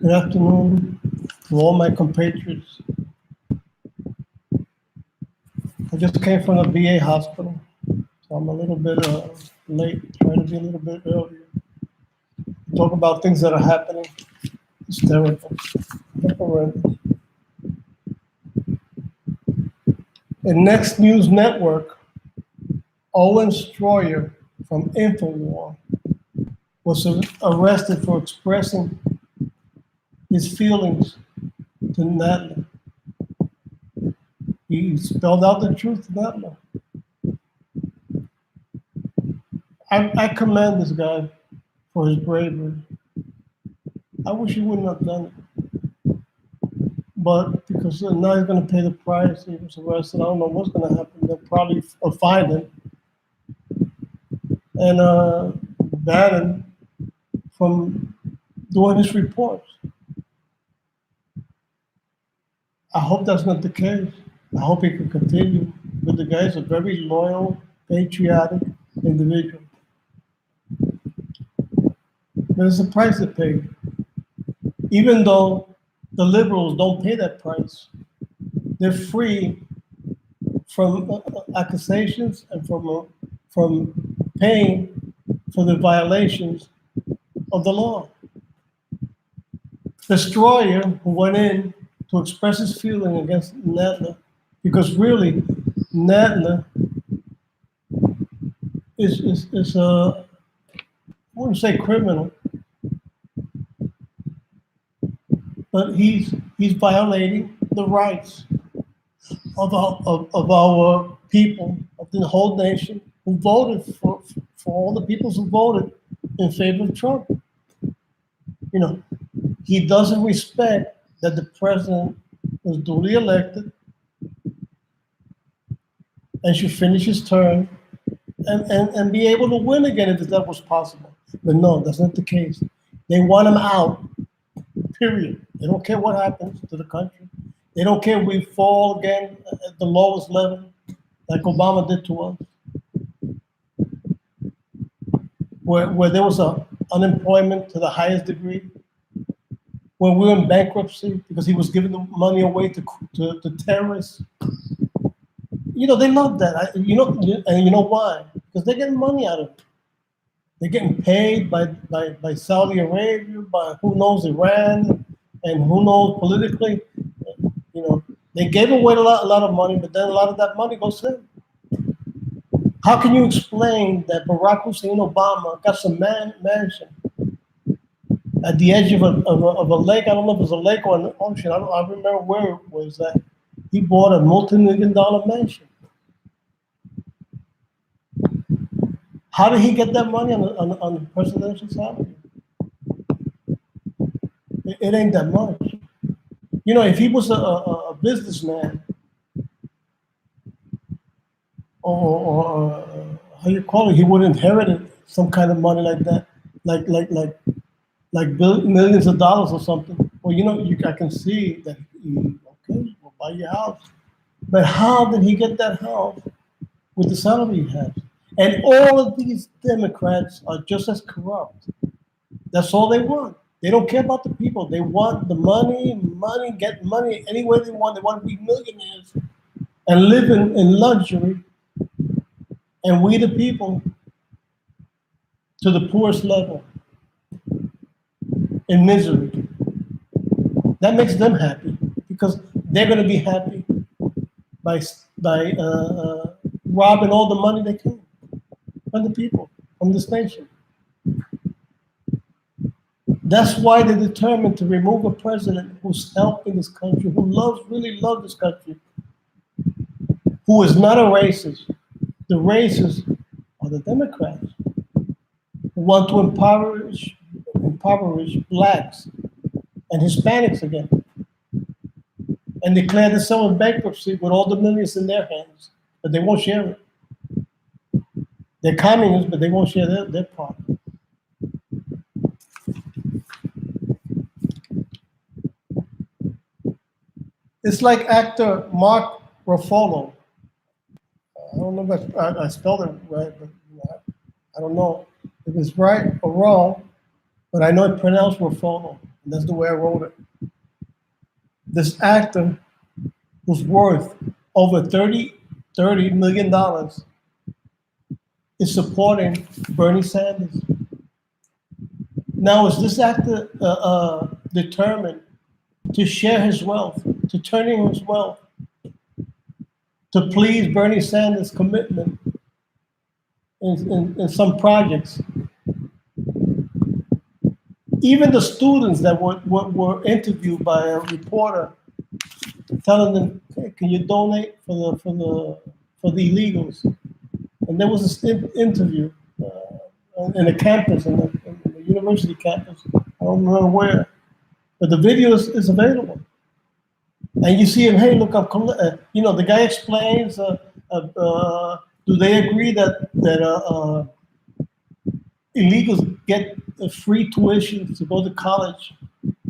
Good afternoon to all my compatriots. I just came from the VA hospital, so I'm a little bit late, trying to be a little bit earlier. Talk about things that are happening. It's terrible. Horrendous. In Next News Network, Owen Stroyer from Infowar was arrested for expressing his feelings to Nadler. He spelled out the truth to Nadler. I commend this guy for his bravery. I wish he wouldn't have done it. But because now he's going to pay the price, he was arrested. I don't know what's going to happen. They'll probably fine him and ban him from doing his reports. I hope that's not the case. I hope he can continue. But the guy's a very loyal, patriotic individual. There's a price to pay. Even though the liberals don't pay that price, they're free from accusations and from paying for the violations of the law. Destroyer, who went in to express his feeling against Nadler, because really, Nadler is a, I wouldn't say criminal, but he's violating the rights of our people, of the whole nation, who voted for all the people who voted in favor of Trump. You know, he doesn't respect that the president was duly elected and should finish his term and be able to win again if that was possible. But no, that's not the case. They want him out, period. They don't care what happens to the country. They don't care if we fall again at the lowest level, like Obama did to us, where there was unemployment to the highest degree, when we were in bankruptcy because he was giving the money away to terrorists. You know, they love that. And you know why? Because they're getting money out of it. They're getting paid by Saudi Arabia, by who knows Iran, and who knows politically. You know, they gave away a lot of money, but then a lot of that money goes to him. How can you explain that Barack Hussein Obama got some mansion at the edge of a lake? I don't know if it was a lake or an ocean. I remember where it was that he bought a multi-million-dollar mansion. How did he get that money on the presidential salary? It ain't that much. You know, if he was a businessman, or how you call it, he would inherit some kind of money like that, like millions of dollars or something. Well, you know, I can see that. Okay, we'll buy your house. But how did he get that house with the salary he has? And all of these Democrats are just as corrupt. That's all they want. They don't care about the people. They want the money, get money any way they want. They want to be millionaires and live in luxury. And we, the people, to the poorest level, in misery. That makes them happy because they're going to be happy by robbing all the money they can from the people, from this nation. That's why they're determined to remove a president who's helping this country, who really loves this country, who is not a racist. The racists are the Democrats who want to impoverish blacks and Hispanics again, and declare themselves in bankruptcy with all the millions in their hands, but they won't share it. They're communists, but they won't share their part. It's like actor Mark Ruffalo. I don't know if I spelled it right, but I don't know if it's right or wrong, but I know it's pronounced Ruffalo. And that's the way I wrote it. This actor who's worth over $30 million is supporting Bernie Sanders. Now, is this actor determined to share his wealth, to turn in his wealth, to please Bernie Sanders' commitment in some projects? Even the students that were interviewed by a reporter telling them, hey, can you donate for the illegals? And there was this interview in a campus, in the university campus. I don't remember where, but the video is available. And you see him, hey, look, the guy explains, do they agree that illegals get free tuition to go to college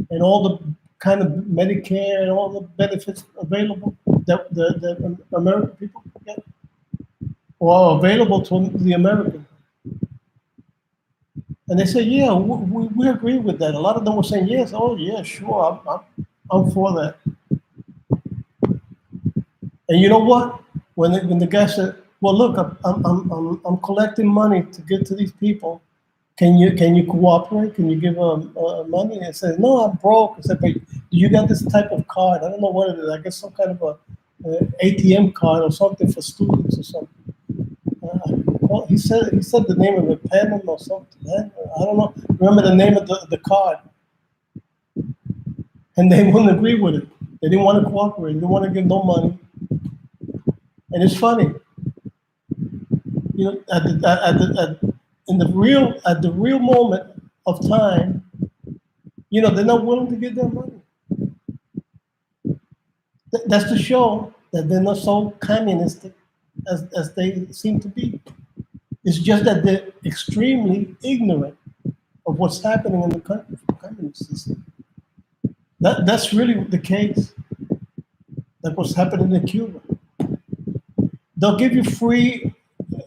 and all the kind of Medicare and all the benefits available that the American people get, or available to the American? And they say, yeah, we agree with that. A lot of them were saying, yes, oh yeah, sure, I'm for that. And you know what? When the guy said, well, look, I'm collecting money to give to these people. Can you cooperate? Can you give them money? And said, no, I'm broke. I said, but you got this type of card. I don't know what it is. I guess some kind of a ATM card or something for students or something. Well, he said the name of it, Pennon or something. I don't know. Remember the name of the card. And they wouldn't agree with it. They didn't want to cooperate. They didn't want to give no money. And it's funny. You know, at the real moment of time, you know, they're not willing to give their money. That's to show that they're not so communistic as they seem to be. It's just that they're extremely ignorant of what's happening in the communist system. That's really the case. Like what's happening in Cuba. They'll give you free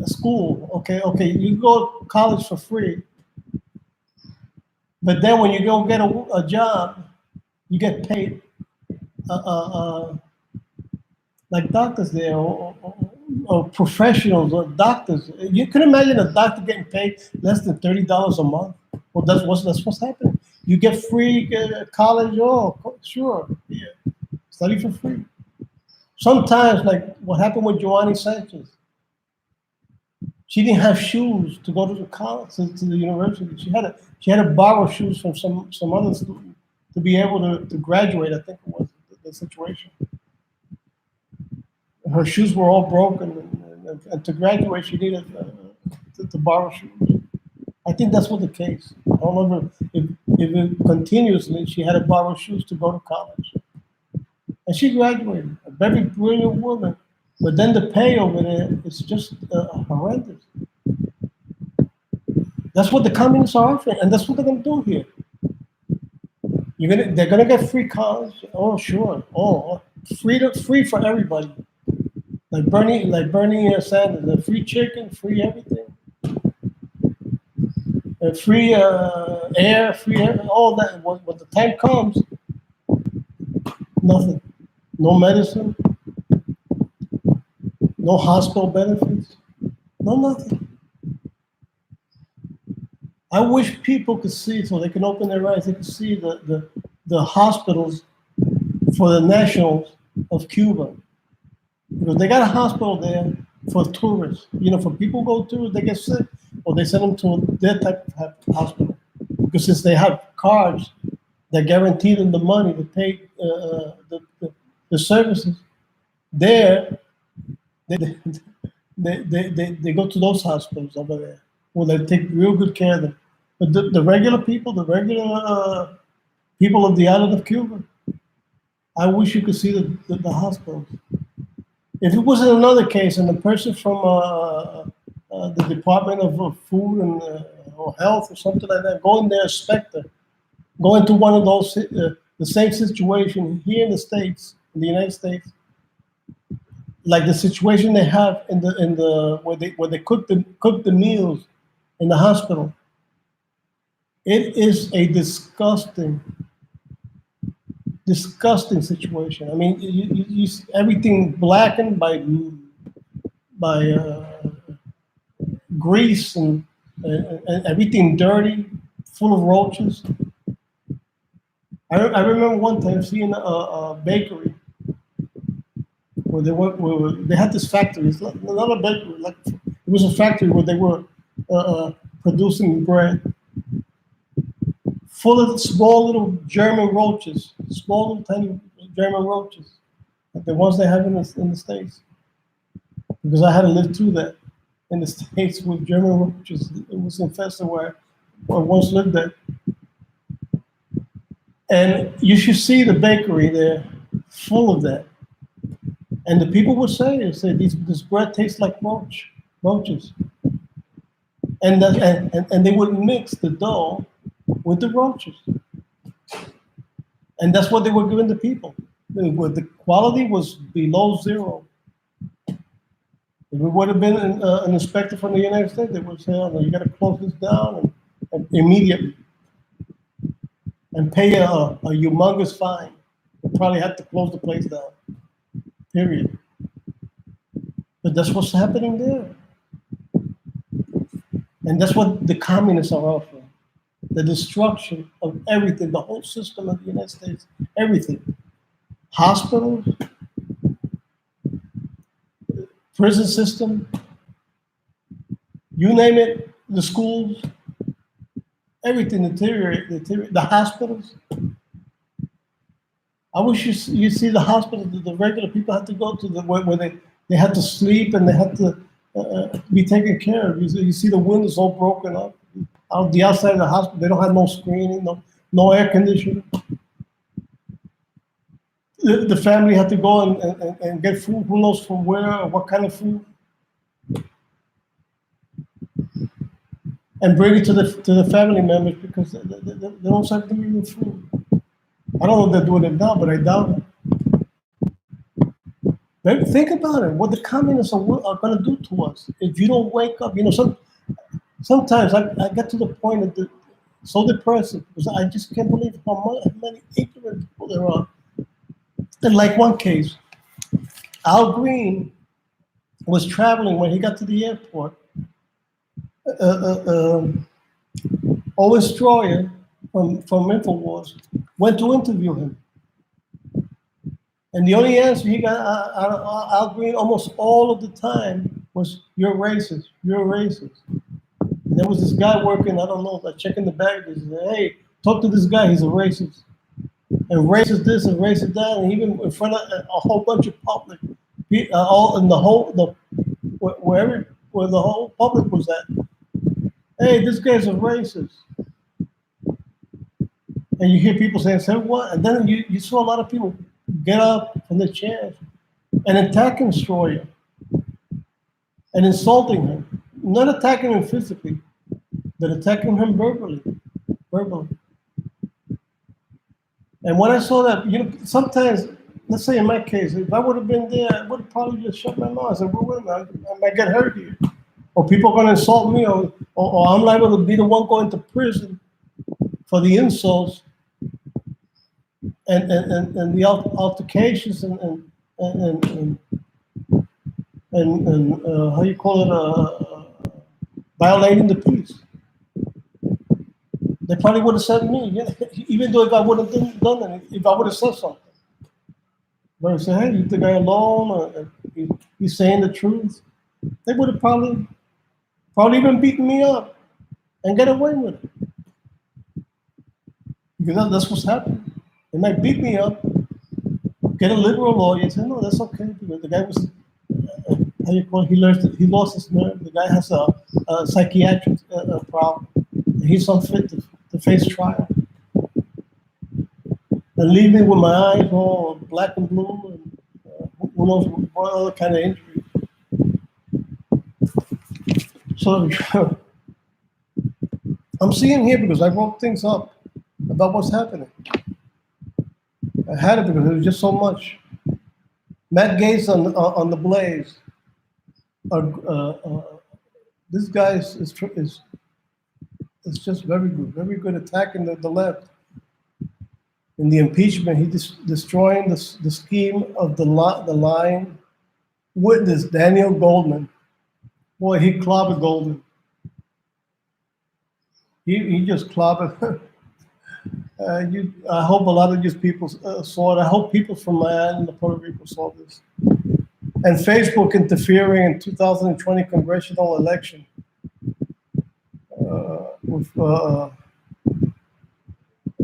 school. Okay, you go to college for free. But then when you go get a job, you get paid like doctors there, or professionals, or doctors. You can imagine a doctor getting paid less than $30 a month. Well, that's what's happening. You get free college. Oh, sure, yeah, study for free. Sometimes, like what happened with Joanny Sanchez, she didn't have shoes to go to the college, to the university. She had to borrow shoes from some other student to be able to graduate. I think it was the situation. Her shoes were all broken, and to graduate, she needed to borrow shoes. I think that's what the case. I don't remember if it continuously she had to borrow shoes to go to college. And she graduated, a very brilliant woman. But then the pay over there is just horrendous. That's what the communists are offering, and that's what they're going to do here. They're going to get free college. Oh, sure. Oh, free for everybody. Like Bernie Sanders, free chicken, free everything. Free air, free air, all that. When the time comes, nothing. No medicine, no hospital benefits, no nothing. I wish people could see, so they can open their eyes, they can see the hospitals for the nationals of Cuba. Because they got a hospital there for tourists. You know, for people who go to, they get sick, or they send them to their type of hospital. Because since they have cards that guarantee them the money to pay the services, there they go to those hospitals over there where they take real good care of them. But the regular people, people of the island of Cuba, I wish you could see the hospitals. If it was in another case, and the person from the Department of Food and or Health or something like that, go in there, inspector, go into one of those, the same situation here in the States, in the United States, like the situation they have in the where they cook the meals in the hospital. It is a disgusting disgusting situation. I mean, you see everything blackened by grease and everything dirty, full of roaches. I remember one time seeing a bakery where they had this factory. It's not a bakery, like it was a factory where they were producing bread, full of small little German roaches, small little tiny German roaches, like the ones they have in the States. Because I had to live through that in the States with German roaches. It was infested where I once lived there. And you should see the bakery there, full of that. And the people would say this bread tastes like roaches. And they would mix the dough with the roaches. And that's what they were giving the people. The quality was below zero. If it would have been an inspector from the United States, they would say, oh, no, you got to close this down and immediately and pay a humongous fine. They probably had to close the place down, period. But that's what's happening there. And that's what the communists are offering. The destruction of everything, the whole system of the United States, everything. Hospitals, prison system, you name it, the schools, everything deteriorated, the hospitals. I wish you see the hospitals that the regular people had to go to, where they had to sleep and they had to be taken care of. You see the windows all broken up. Out the outside of the hospital, they don't have no screening, no air conditioning. The family had to go and get food, who knows from where or what kind of food, and bring it to the family members because they don't have to eat food. I don't know if they're doing it now, but I doubt it. But think about it, what the communists are going to do to us if you don't wake up. Sometimes I get to the point of so depressing because I just can't believe how many ignorant people there are. And like one case, Al Green was traveling when he got to the airport. Owen Stroyer from InfoWars went to interview him. And the only answer he got out of Al Green almost all of the time was, "You're racist, you're racist." And there was this guy working, I don't know, like checking the baggages. He said, "Hey, talk to this guy, he's a racist. And racist this and racist that," and even in front of a whole bunch of public, all in where the whole public was at. "Hey, this guy's a racist." And you hear people saying, "Say what?" And then you saw a lot of people get up from their chairs and attacking Stroyer and insulting him, not attacking him physically, but attacking him verbally. And when I saw that, sometimes, let's say in my case, if I would have been there, I would have probably just shut my mouth and said, "Well, wait a minute, I might get hurt here. Or people are going to insult me, or I'm liable to be the one going to prison for the insults and the altercations and how you call it, violating the peace." They probably would have said me, even though if I would have done it, if I would have said something. But if say, "Hey, you the guy alone, or he's saying the truth," they would have probably even beaten me up and get away with it. Because that's what's happening. They might beat me up, get a liberal lawyer and say, "No, that's okay," because the guy was, how you call it, he lost his nerve. The guy has a psychiatric problem. He's unfit to face trial. And leave me with my eyes all black and blue, and who knows what other kind of injury. So I'm seeing here because I wrote things up about what's happening. I had it because there was just so much. Matt Gaetz on the Blaze. This guy is just very good attacking the left. In the impeachment, he destroying the scheme of the lying witness, Daniel Goldman. Boy, he clobbered Goldman. He just clobbered. I hope a lot of these people saw it. I hope people from Miami and Puerto Rico saw this. And Facebook interfering in 2020 congressional election with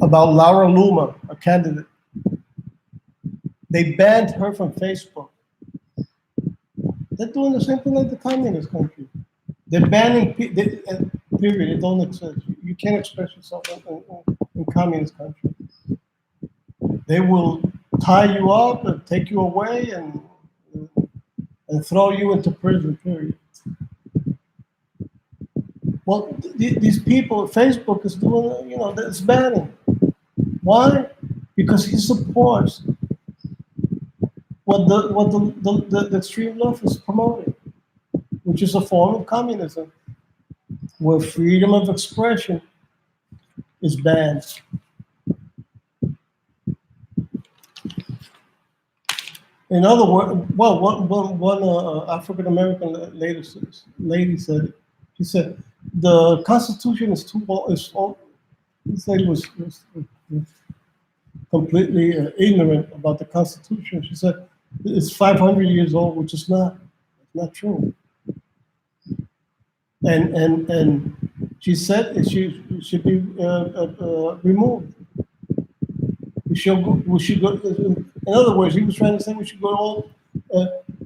about Laura Luma, a candidate. They banned her from Facebook. They're doing the same thing like the communist country. They're banning period. It don't exist. You can't express yourself in communist country. They will tie you up and take you away and throw you into prison. Period. Well, these people, Facebook is doing, it's banning. Why? Because he supports what the extreme left is promoting, which is a form of communism, where freedom of expression is banned. In other words, well, one African American lady said, she said, the Constitution is too old. He said he was completely ignorant about the Constitution. She said it's 500 years old, which is not true. And she said it should be removed. We should go. In other words, he was trying to say we should go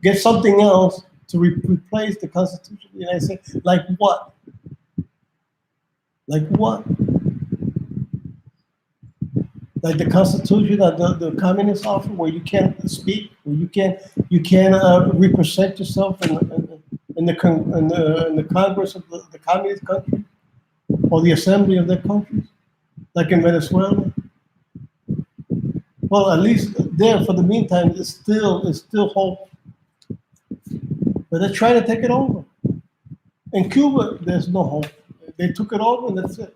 get something else to replace the Constitution of the United States. Like what? Like what? Like the Constitution that the communists offer, where you can't speak, where you can't represent yourself in the Congress of the communist country or the assembly of their countries, like in Venezuela. Well, at least there, for the meantime, it's still hope. But they're trying to take it over. In Cuba, there's no hope. They took it over and that's it.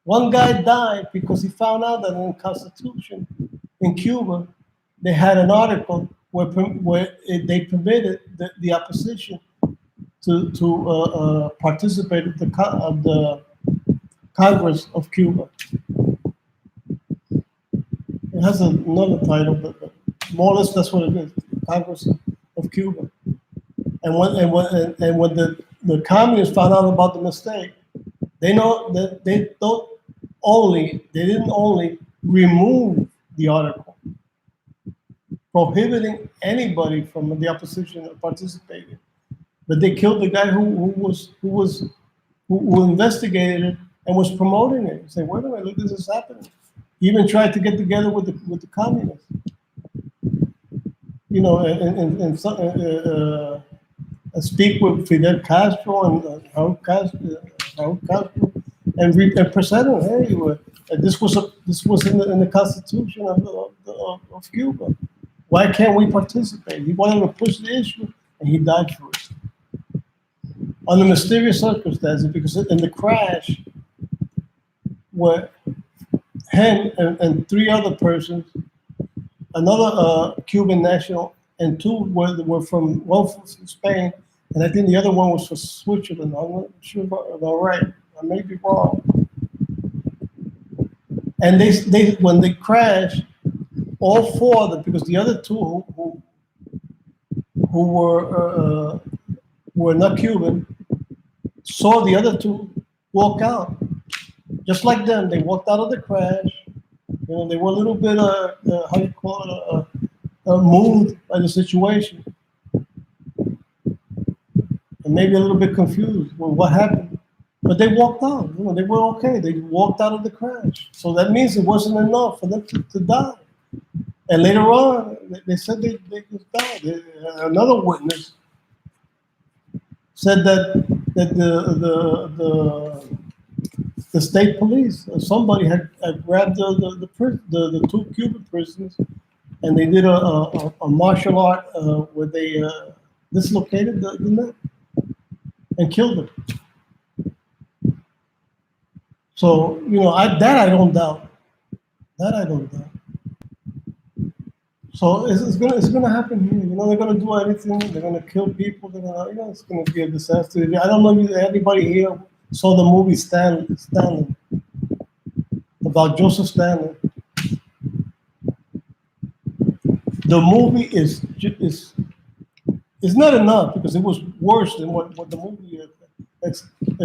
One guy died because he found out that in the Constitution in Cuba, they had an article where they permitted the opposition to participate in the Congress of Cuba. It has another title, but more or less that's what it is, Congress of Cuba. And when the communists found out about the mistake, they know that they didn't only remove the article, prohibiting anybody from the opposition participating, but they killed the guy who investigated it and was promoting it. Say, wait a minute, look, this is happening. He even tried to get together with the communists, and speak with Fidel Castro and Raúl Castro, and present him, hey, this was in the Constitution of Cuba. Why can't we participate? He wanted to push the issue, and he died for it. Under mysterious circumstances, because in the crash, where him and three other persons, another Cuban national, and two were from, one from Spain, and I think the other one was from Switzerland. I'm not sure about right. I may be wrong. And they when they crashed, all four of them, because the other two who were not Cuban, saw the other two walk out. Just like them, they walked out of the crash. They were a little bit, how you call it, moved by the situation, and maybe a little bit confused with what happened. But they walked out. They were okay. They walked out of the crash. So that means it wasn't enough for them to die. And later on, they said they just died. Another witness said that the state police, somebody had grabbed the two Cuban prisoners, and they did a martial art where they dislocated the neck and killed them. So I don't doubt. That I don't know. So it's gonna happen here. You know, they're gonna do anything. They're gonna kill people. They're gonna, you know, it's gonna be a disaster. I don't know if anybody here saw the movie Stanley about Joseph Stanley. The movie is not enough because it was worse than what the movie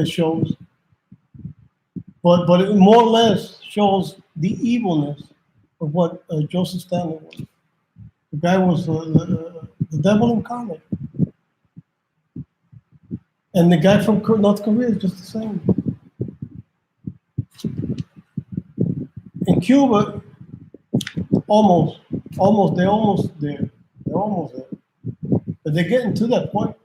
shows. But it more or less shows the evilness of what Joseph Stanley was. The guy was the devil incarnate. And the guy from North Korea is just the same. In Cuba, they're almost there. They're almost there. But they're getting to that point.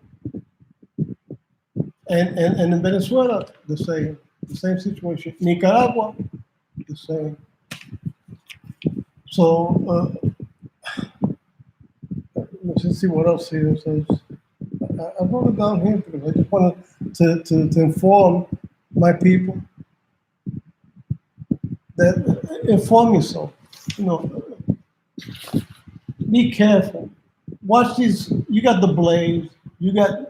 And in Venezuela, the same situation. Nicaragua, the same. So let's see what else here says. I wrote it down here because I just wanted to inform my people that inform yourself. You know, be careful. Watch these. You got the Blaze. You got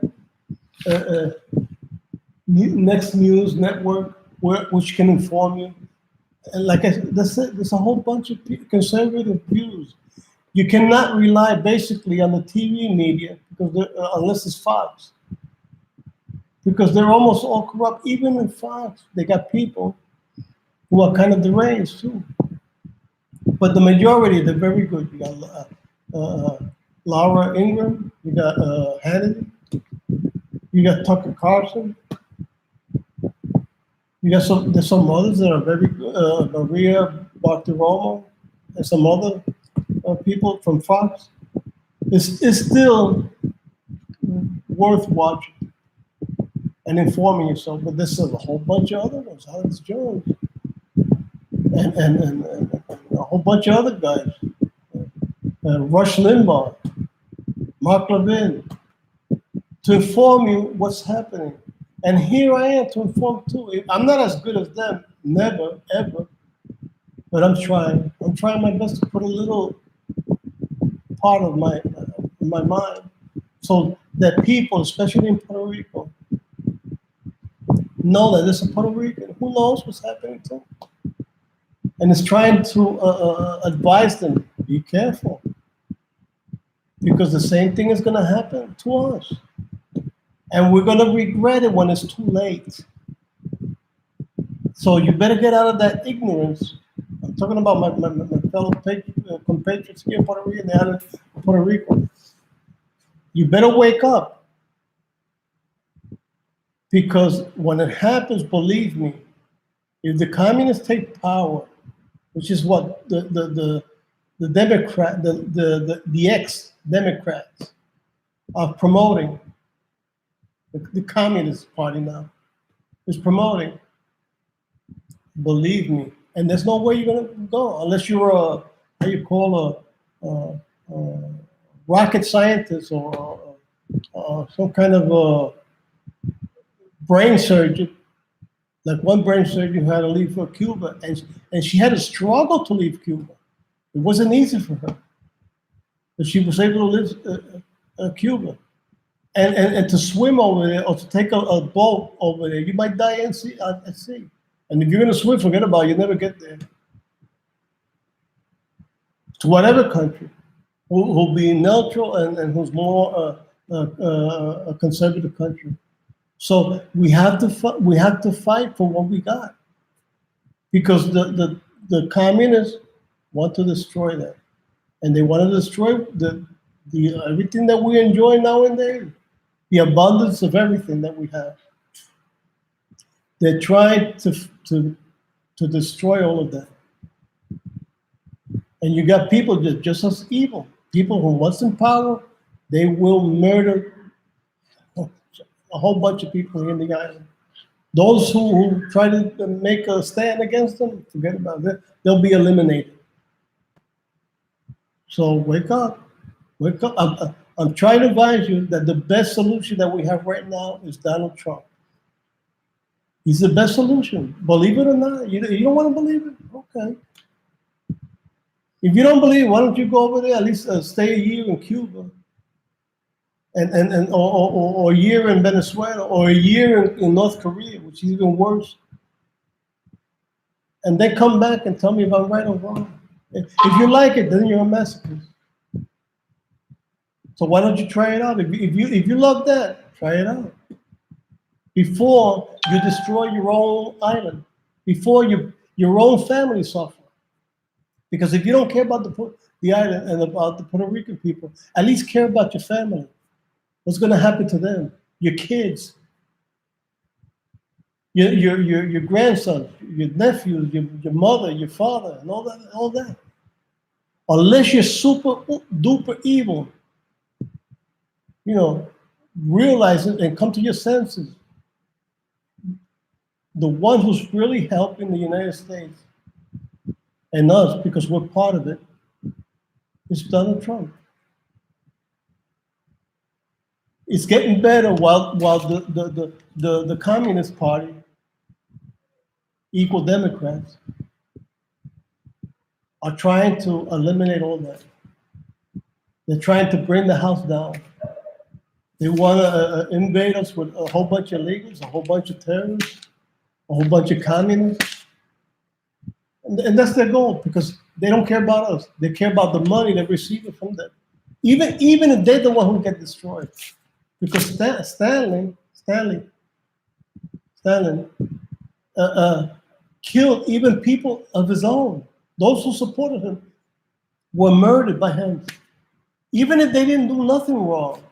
Next News Network, which can inform you. And like I said, there's a whole bunch of conservative views. You cannot rely basically on the TV media because unless it's Fox, because they're almost all corrupt. Even in Fox, they got people who are kind of deranged too. But the majority, they're very good. You got Laura Ingraham, you got Hannity, you got Tucker Carlson. There's some others that are very good. Maria Bartiromo and some other people from Fox. It's still worth watching and informing yourself. But there's a whole bunch of other ones, Alex Jones, and a whole bunch of other guys. Rush Limbaugh, Mark Levin, to inform you what's happening. And here I am to inform too. I'm not as good as them, never, ever, but I'm trying. I'm trying my best to put a little part of my mind so that people, especially in Puerto Rico, know that there's a Puerto Rican who knows what's happening too. And is trying to advise them, be careful. Because the same thing is gonna happen to us. And we're gonna regret it when it's too late. So you better get out of that ignorance. I'm talking about my fellow compatriots here in Puerto Rico and the island of Puerto Rico. You better wake up. Because when it happens, believe me, if the communists take power, which is what the Democrat, the ex-Democrats are promoting, the Communist Party now is promoting, believe me, and there's no way you're gonna go unless you're a rocket scientist or some kind of a brain surgeon. Like one brain surgeon who had to leave for Cuba, and she had to struggle to leave Cuba. It wasn't easy for her, but she was able to leave Cuba. And to swim over there or to take a boat over there, you might die at sea. And if you're going to swim, forget about it. You never get there. To whatever country who'll be neutral and who's more a conservative country. So we have to fight for what we got, because the communists want to destroy that, and they want to destroy the everything that we enjoy nowadays, the abundance of everything that we have. They're trying to destroy all of that, and you got people just as evil. People who once in power, they will murder a whole bunch of people here in the island. Those who try to make a stand against them, forget about it. They'll be eliminated. So wake up. Wake up. I'm trying to advise you that the best solution that we have right now is Donald Trump. He's the best solution. Believe it or not. You don't want to believe it? Okay. If you don't believe, why don't you go over there, at least stay a year in Cuba, or a year in Venezuela, or a year in North Korea, which is even worse, and then come back and tell me if I'm right or wrong. If you like it, then you're a masochist. So why don't you try it out? If you love that, try it out before you destroy your own island, before your own family suffer. Because if you don't care about the island and about the Puerto Rican people, at least care about your family. What's going to happen to them? Your kids, your grandson, your nephews, your mother, your father, and all that. Unless you're super duper evil, realize it and come to your senses. The one who's really helping the United States and us, because we're part of it, is Donald Trump. It's getting better while the Communist Party, equal Democrats, are trying to eliminate all that. They're trying to bring the house down. They want to invade us with a whole bunch of illegals, a whole bunch of terrorists, a whole bunch of communists. And that's their goal, because they don't care about us. They care about the money they receive from them. Even if they're the one who get destroyed. Because Stalin killed even people of his own. Those who supported him were murdered by him, even if they didn't do nothing wrong.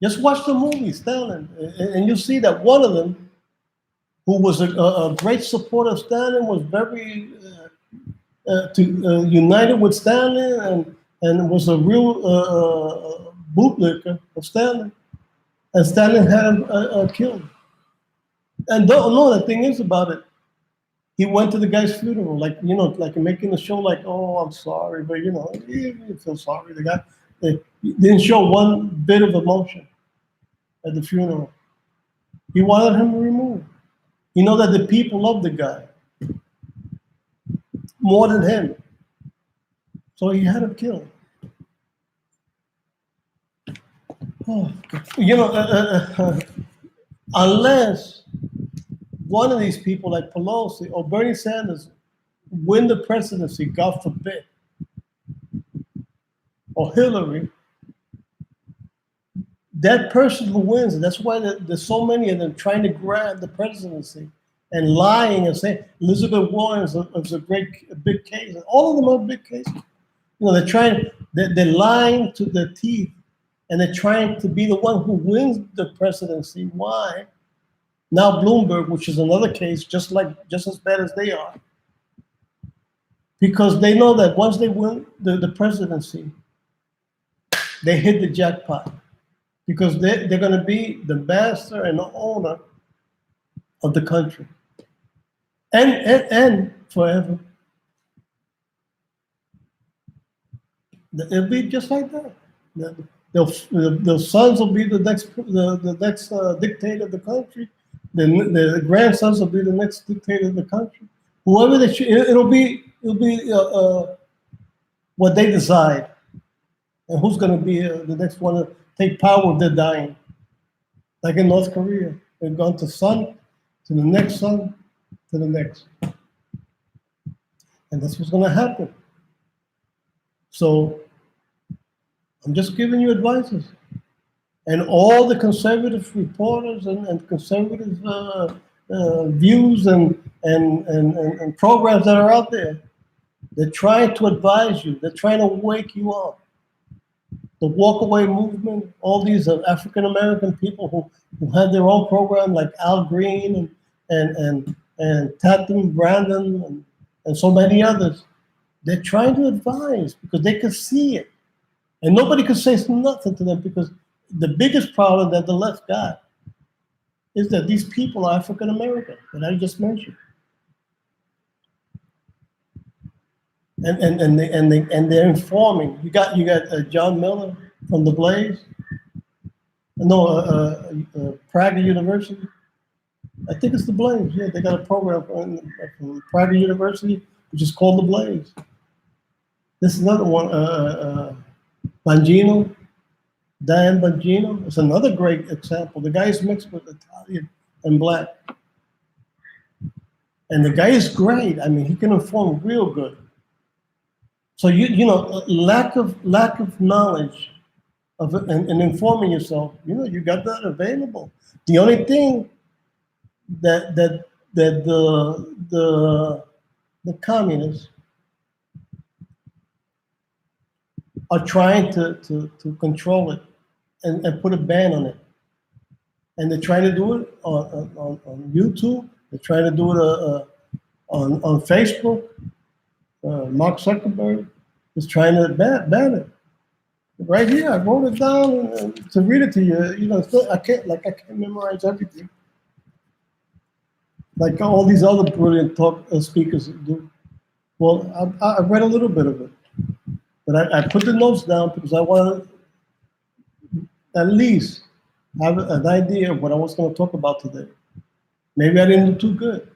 Just watch the movie, Stalin, and you'll see that one of them, who was a great supporter of Stalin, was very united with Stalin and was a real bootlicker of Stalin. And Stalin had him killed. And the thing is about it, he went to the guy's funeral, like making the show like, oh, I'm sorry, but he didn't feel sorry. The guy didn't show one bit of emotion at the funeral. He wanted him removed. He know that the people love the guy more than him. So he had him killed. Oh, unless one of these people like Pelosi or Bernie Sanders win the presidency, God forbid, or Hillary, that person who wins, and that's why there's so many of them trying to grab the presidency and lying and saying Elizabeth Warren is a big case. And all of them are big cases. They're lying to their teeth, and they're trying to be the one who wins the presidency. Why? Now Bloomberg, which is another case, just as bad as they are, because they know that once they win the presidency, they hit the jackpot, because they're going to be the master and the owner of the country, and forever. It'll be just like that. The sons will be the next dictator of the country. The grandsons will be the next dictator of the country. Whoever they choose, it'll be what they decide, and who's going to be the next one to take power if they're dying. Like in North Korea, they've gone to son, to the next son, to the next, and that's what's going to happen. So I'm just giving you advices. And all the conservative reporters and conservative views and programs that are out there, they're trying to advise you. They're trying to wake you up. The walkaway movement, all these African American people who have their own program, like Al Green and Tatum Brandon and so many others, they're trying to advise because they can see it. And nobody could say nothing to them, because the biggest problem that the left got is that these people are African American, that I just mentioned, and they're informing. You got John Miller from the Blaze, Prager University. I think it's the Blaze. Yeah, they got a program from Prager University which is called The Blaze. This is another one, Bongino, Dan Bongino. It's another great example. The guy is mixed with Italian and black. And the guy is great. I mean, he can inform real good. So you know, lack of knowledge of and informing yourself, you know, you got that available. The only thing that the communists are trying to control it and put a ban on it. And they're trying to do it on YouTube. They're trying to do it on Facebook. Mark Zuckerberg is trying to ban it. Right here, I wrote it down to read it to you. You know, I can't memorize everything like all these other brilliant speakers do. Well, I read a little bit of it, but I put the notes down because I want to at least have an idea of what I was going to talk about today. Maybe I didn't do too good,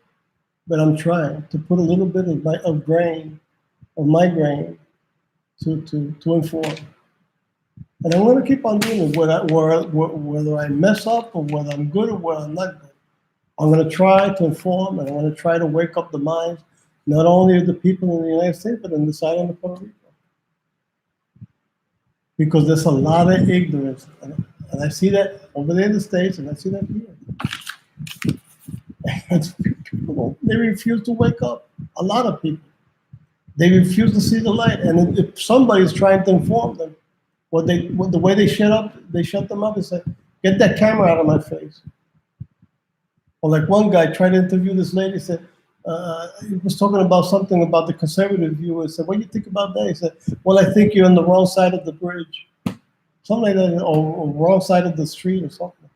but I'm trying to put a little bit of my grain to inform. And I'm going to keep on doing it, whether I mess up or whether I'm good or whether I'm not good. I'm going to try to inform, and I'm going to try to wake up the minds, not only of the people in the United States, but in this island of Puerto Rico. Because there's a lot of ignorance, and I see that over there in the States, and I see that here. They refuse to wake up. A lot of people. They refuse to see the light, and if somebody's trying to inform them, the way they shut them up and say, "Get that camera out of my face." Or like one guy tried to interview this lady, said he was talking about something about the conservative view. And said, "What do you think about that?" He said, "Well, I think you're on the wrong side of the bridge, something like that, or wrong side of the street, or something."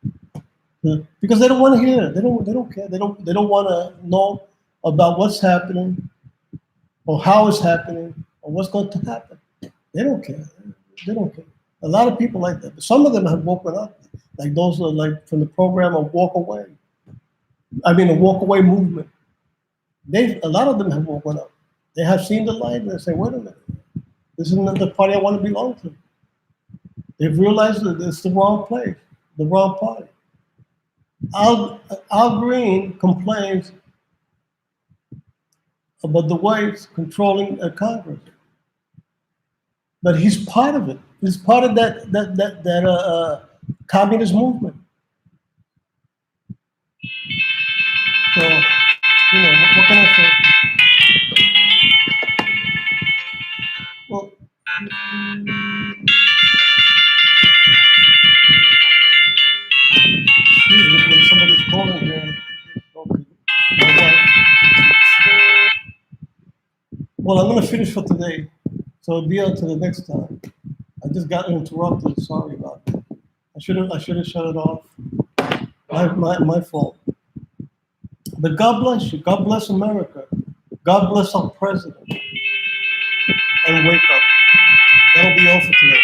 Because they don't want to hear it. They don't care. They don't want to know about what's happening, or how it's happening, or what's going to happen. They don't care. They don't care. A lot of people like that. But some of them have woken up, like those are like from the program of Walk Away. I mean, the Walk Away movement. A lot of them have woken up. They have seen the light and they say, "Wait a minute, this isn't the party I want to belong to." They've realized that it's the wrong place, the wrong party. Al Green complains about the whites controlling Congress. But he's part of it. He's part of that communist movement. So, you know, what can I say? Well, excuse me, somebody's calling here. Okay. Well, I'm going to finish for today. So it'll be until the next time. I just got interrupted. Sorry about that. I should have shut it off. My fault. But God bless you. God bless America. God bless our president. And wake up. That'll be all for today.